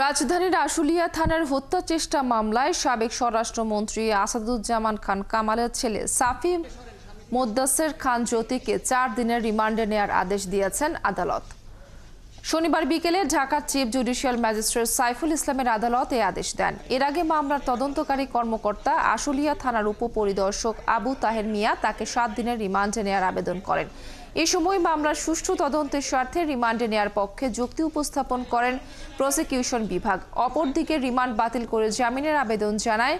রাজধানীর আশুলিয়া থানার হত্যা চেষ্টা মামলায় সাবেক স্বরাষ্ট্রমন্ত্রী আসাদুজ্জামান খান কামালের ছেলে সাফি মোদ্দাসের খান জ্যোতিকে 4 দিনের রিমান্ডে নেয়ার আদেশ দিয়েছেন আদালত। শনিবার বিকেলে ঢাকার চিফ জুডিশিয়াল ম্যাজিস্ট্রেট সাইফুল ইসলামের আদালত এই আদেশ দেন। এর আগে মামলার তদন্তকারী কর্মকর্তা আশুলিয়া থানার উপপরিদর্শক আবু তাহের মিয়া তাকে 7 দিনের রিমান্ডে নেয়ার আবেদন করেন। এই সময় মামলার সুষ্ঠু তদন্তের স্বার্থে রিমান্ডে নেয়ার পক্ষে যুক্তি উপস্থাপন করেন প্রসিকিউশন বিভাগ। অপরদিকে রিমান্ড বাতিল করে জামিনের আবেদন জানায়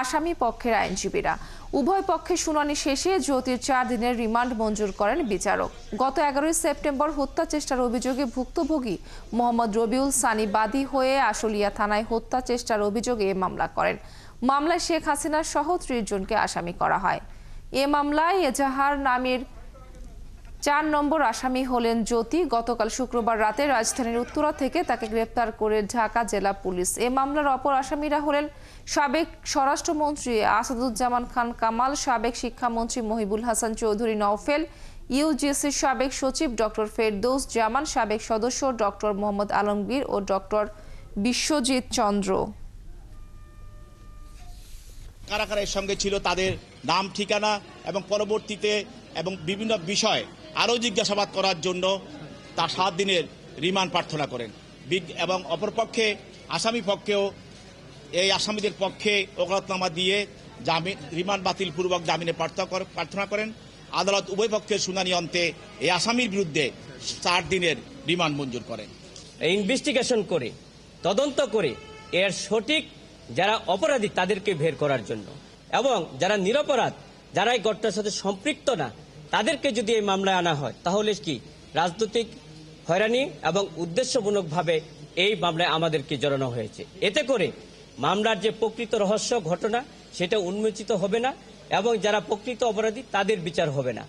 আসামি পক্ষের আইনজীবীরা। উভয় পক্ষে শুনানি শেষে জ্যোতির 4 দিনের রিমান্ড মঞ্জুর করেন বিচারক। গত 11 সেপ্টেম্বর হত্যা চেষ্টার অভিযোগে ভুক্তভোগী মোহাম্মদ রবিউল সানি বাদী হয়ে আশুলিয়া থানায় হত্যা চেষ্টার অভিযোগে মামলা করেন। মামলায় শেখ হাসিনা সহ 30 জনকে আসামি করা হয়। এ মামলায় এজাহার নামের 4 নম্বর আসামি হলেন জ্যোতি। গতকাল শুক্রবার রাতে রাজধানীর উত্তরা থেকে তাকে গ্রেপ্তার করে ঢাকা জেলা পুলিশ। এ মামলার অপর আসামিরা হলেন সাবেক স্বরাষ্ট্রমন্ত্রী আসাদুজ্জামান খান কামাল, সাবেক শিক্ষামন্ত্রী মহিবুল হাসান চৌধুরী নওফেল, ইউজিসির সাবেক সচিব ডক্টর ফেরদৌস জামান, সাবেক সদস্য ডক্টর মোহাম্মদ আলমগীর ও ডক্টর বিশ্বজিৎ চন্দ্র। কারা কারা এর সঙ্গে ছিল তাদের নাম, ঠিকানা এবং পরবর্তীতে এবং বিভিন্ন বিষয় আরও জিজ্ঞাসাবাদ করার জন্য তা 7 দিনের রিমান্ড প্রার্থনা করেন এবং অপরপক্ষে আসামি পক্ষেও এই আসামিদের পক্ষে ওকালতনামা দিয়ে রিমান্ড বাতিল পূর্বক জামিনে প্রার্থনা করেন। আদালত উভয় পক্ষের শুনানি অন্তে এই আসামির বিরুদ্ধে 4 দিনের রিমান্ড মঞ্জুর করেন। ইনভেস্টিগেশন করে তদন্ত করে এর সঠিক যারা অপরাধী তাদেরকে বের করার জন্য এবং যারা নিরপরাধ, যারা এই ঘটনার সাথে সম্পৃক্ত না, তাদেরকে যদি এই মামলায় আনা হয় তাহলে কি রাজনৈতিক হয়রানি এবং উদ্দেশ্যমূলকভাবে এই মামলায় আমাদেরকে জড়ানো হয়েছে। এতে করে মামলার যে প্রকৃত রহস্য ঘটনা সেটা উন্মোচিত হবে না এবং যারা প্রকৃত অপরাধী তাদের বিচার হবে না।